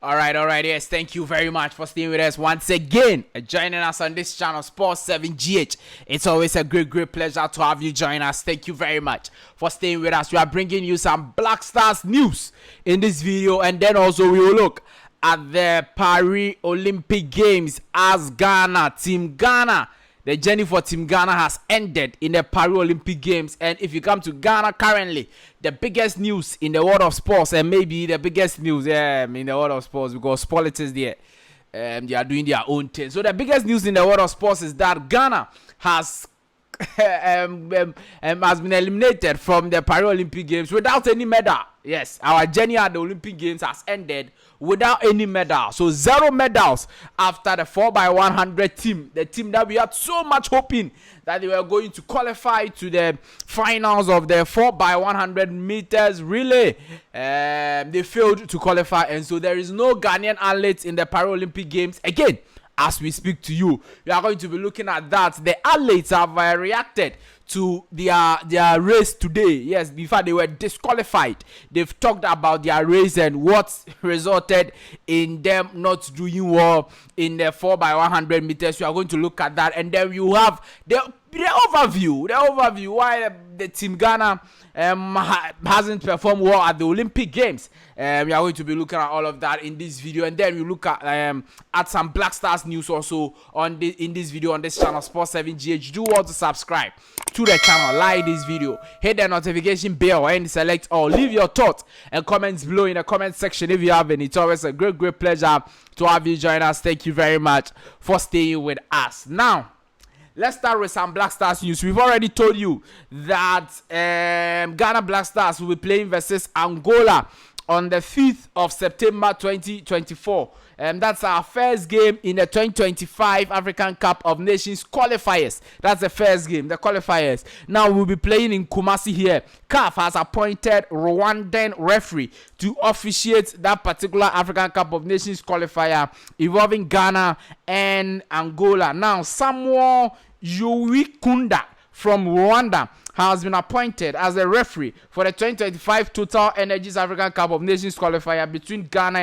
All right, yes. Thank you very much for staying with us once again, joining us on this channel, Sports 7GH. It's always a great pleasure to have you join us. Thank you very much for staying with us. We are bringing you some Black Stars news in this video, and then also we will look at the Paris Olympic Games as Team Ghana. The journey for Team Ghana has ended in the Paris Olympic Games. And if you come to Ghana currently, the biggest news in the world of sports, and maybe the biggest news in the world of sports, because politics there, they are doing their own thing. So the biggest news in the world of sports is that Ghana has been eliminated from the Paris Olympic Games without any medal. Yes, our journey at the Olympic Games has ended without any medal. So 0 medals after the 4x100 team. The team that we had so much hoping that they were going to qualify to the finals of the 4x100 meters relay. They failed to qualify, and so there is no Ghanaian athletes in the Paris Olympic Games again. As we speak to you, we are going to be looking at that. The athletes have reacted to their race today. Yes, before they were disqualified. They've talked about their race and what resulted in them not doing well in the 4x100 meters. We are going to look at that, and then you have the overview why the Team Ghana hasn't performed well at the Olympic Games. We are going to be looking at all of that in this video, and then we look at some Black Stars news also in this video on this channel, Sports 7GH. Do want to subscribe to the channel, like this video, hit the notification bell, and select all. Leave your thoughts and comments below in the comment section if you have any. It's always a great pleasure to have you join us. Thank you very much for staying with us. Now, let's start with some Black Stars news. We've already told you that Ghana Black Stars will be playing versus Angola on the 5th of September 2024. That's our first game in the 2025 African Cup of Nations qualifiers. That's the first game, the qualifiers. Now we'll be playing in Kumasi here. CAF has appointed Rwandan referee to officiate that particular African Cup of Nations qualifier involving Ghana and Angola. Now, Samuel Yuwikunda from Rwanda has been appointed as a referee for the 2025 Total Energies African Cup of Nations qualifier between Ghana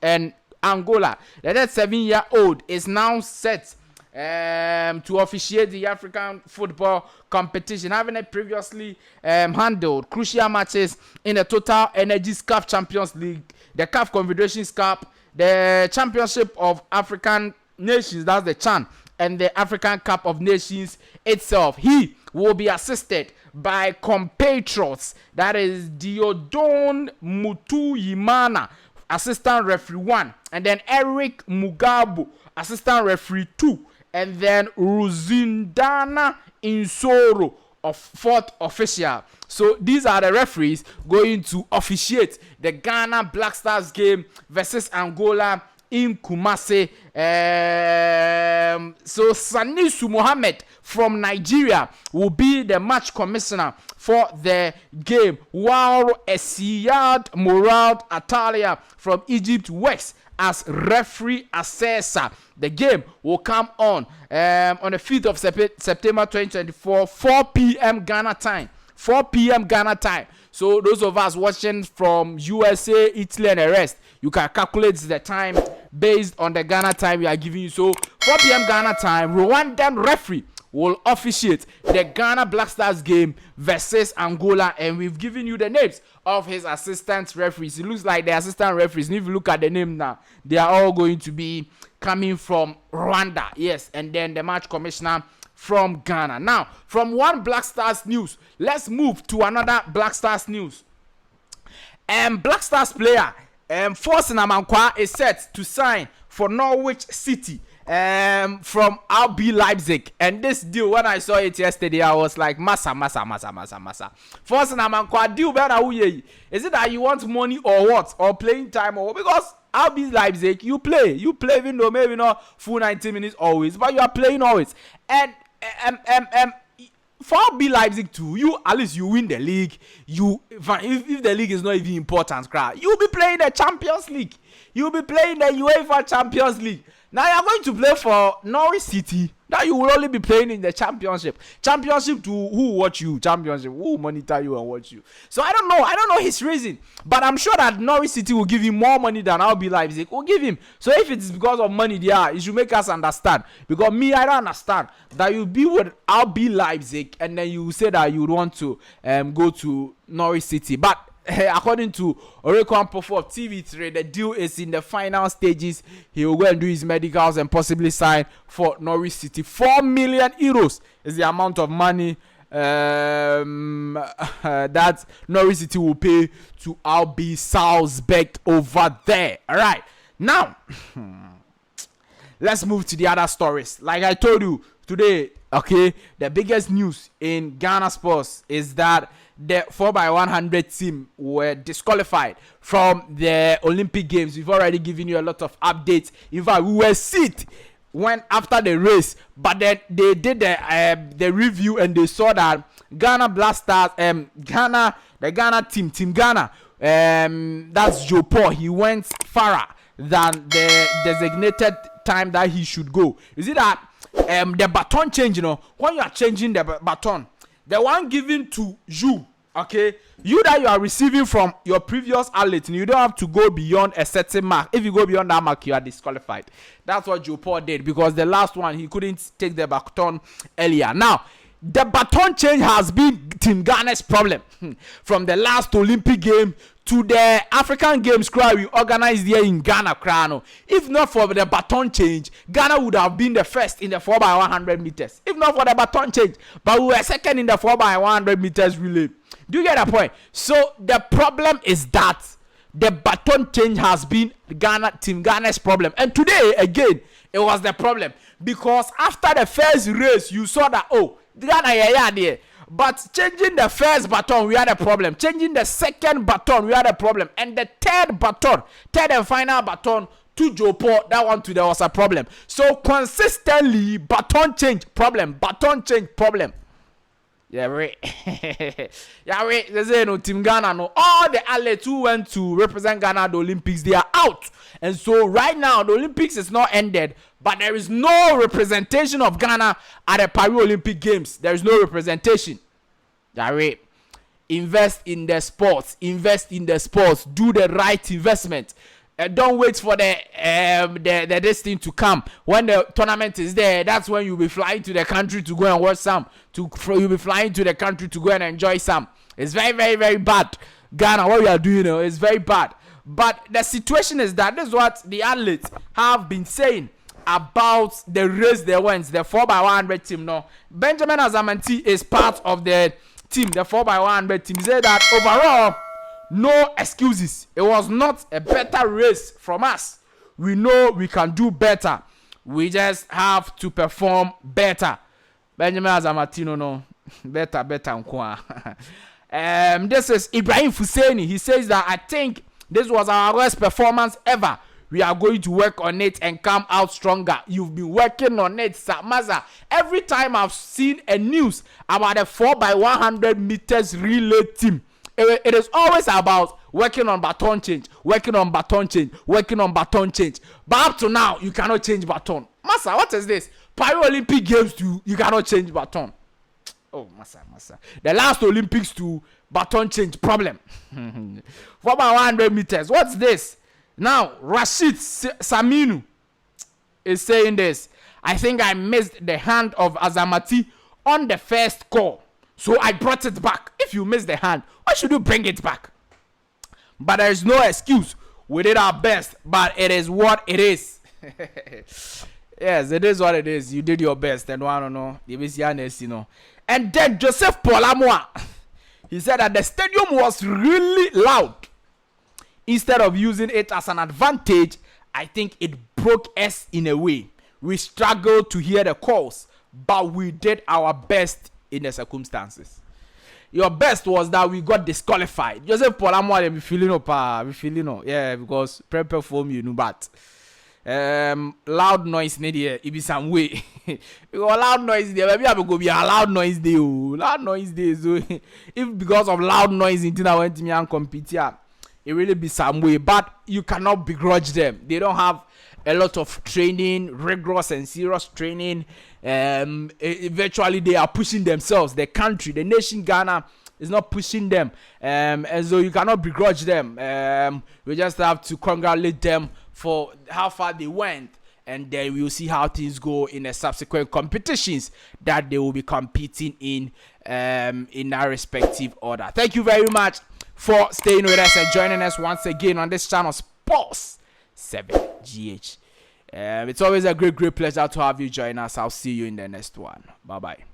and Angola. The 7-year-old is now set to officiate the African football competition, having previously handled crucial matches in the Total Energies CAF Champions League, the CAF Confederations Cup, the Championship of African Nations, that's the CHAN, and the African Cup of Nations itself. He will be assisted by compatriots, that is Diodon Mutuyimana, assistant referee 1, and then Eric Mugabu, assistant referee 2, and then Ruzindana Insoro of 4th official. So these are the referees going to officiate the Ghana Black Stars game versus Angola in Kumasi. So Sanisu Mohammed from Nigeria will be the match commissioner for the game, while Esiyad Murad Atalia from Egypt works as referee assessor. The game will come on the 5th of September 2024, 4 p.m. Ghana time. 4 p.m. Ghana time. So those of us watching from USA, Italy, and the rest, you can calculate the time based on the Ghana time we are giving you. So 4 p.m. Ghana time, Rwandan referee will officiate the Ghana Black Stars game versus Angola, and we've given you the names of his assistant referees. It looks like the assistant referees, and if you look at the name now, they are all going to be coming from Rwanda. Yes, and then the match commissioner from Ghana. Now, from one Black Stars news, let's move to another Black Stars news. Black Stars player Forson Amankwah is set to sign for Norwich City from RB Leipzig. And this deal, when I saw it yesterday, I was like, massa. Forson Amankwah deal better. Is it that you want money or what? Or playing time or what? Because RB Leipzig, you play even though maybe not full 90 minutes always, but you are playing always. And for RB Leipzig too, you at least you win the league. If the league is not even important, you'll be playing the Champions League. You'll be playing the UEFA Champions League. Now you are going to play for Norwich City. Now you will only be playing in the championship. Championship to who watch you? Championship who monitor you and watch you? So I don't know his reason, but I'm sure that Norwich City will give him more money than RB Leipzig will give him. So if it's because of money, yeah, it should make us understand. Because me, I don't understand that you be with RB Leipzig and then you say that you would want to go to Norwich City, but according to Orekwan Pofo of TV3, the deal is in the final stages. He will go and do his medicals and possibly sign for Norwich City. 4 million euros is the amount of money that Norwich City will pay to RB Salzburg over there. All right, now let's move to the other stories. Like I told you today, okay, the biggest news in Ghana sports is that the 4x100 team were disqualified from the Olympic Games. We've already given you a lot of updates. In fact, we were seated when after the race, but then they did the review and they saw that Ghana Blasters, the Ghana team, Team Ghana, that's Joe Paul. He went farther than the designated time that he should go. You see that the baton change, when you are changing the baton, the one given to you, okay, you that you are receiving from your previous outlet, you don't have to go beyond a certain mark. If you go beyond that mark, you are disqualified. That's what Joe Paul did, because the last one, he couldn't take the baton earlier. Now, the baton change has been Team Ghana's problem from the last Olympic game to the African Games we organized here in Ghana. If not for the baton change, Ghana would have been the first in the 4x100 meters. If not for the baton change, but we were second in the 4x100 meters relay. Do you get the point? So the problem is that the baton change has been Team Ghana's problem, and today again it was the problem, because after the first race you saw that Ghana there. But changing the first baton, we had a problem. Changing the second baton, we had a problem. And the third and final baton to Joe Paul, that one today was a problem. So consistently, baton change problem. Yeah, right. Yeah, right. They say no Team Ghana, no. All the athletes who went to represent Ghana at the Olympics, they are out. And so right now, the Olympics is not ended, but there is no representation of Ghana at the Paris Olympic Games. There is no representation. Yeah, right. Invest in the sports. Do the right investment. Don't wait for this thing to come. When the tournament is there, that's when you'll be flying to the country to go and watch some. You'll be flying to the country to go and enjoy some. It's very, very, very bad. Ghana, what we are doing now is very bad. But the situation is that this is what the athletes have been saying about the race they went, the 4x100 team. No, Benjamin Azamanti is part of the team, the 4x100 team. He said that overall, no excuses. It was not a better race from us. We know we can do better. We just have to perform better. Benjamin Azamatino, no. Better. This is Ibrahim Fuseni. He says that I think this was our worst performance ever. We are going to work on it and come out stronger. You've been working on it, Samaza. Every time I've seen a news about a 4x100 meters relay team, it is always about working on baton change. But up to now, you cannot change baton. Massa, what is this? Paris Olympic Games too, you cannot change baton. Oh, Massa. The last Olympics too, baton change problem. 4x100 meters. What's this? Now, Rashid Saminu is saying this. I think I missed the hand of Azamati on the first call, so I brought it back. If you miss the hand, why should you bring it back? But there is no excuse. We did our best, but it is what it is. Yes, it is what it is. You did your best, and I don't know. And then Joseph Polamwa, he said that the stadium was really loud. Instead of using it as an advantage, I think it broke us in a way. We struggled to hear the calls, but we did our best in the circumstances. Your best was that we got disqualified. Joseph Polamwa, we feeling yeah, because prepare for me, but loud noise near it be some way. Because loud noise there, maybe I will go be a loud noise there. Loud noise there. So if because of loud noise, until I went to me and compete here. It really be some way, but you cannot begrudge them. They don't have a lot of training, rigorous and serious training. Eventually they are pushing themselves. The country, the nation Ghana is not pushing them, and so you cannot begrudge them. We just have to congratulate them for how far they went, and then we'll see how things go in the subsequent competitions that they will be competing in our respective order. Thank you very much for staying with us and joining us once again on this channel, Sports 7GH. It's always a great pleasure to have you join us. I'll see you in the next one. Bye bye.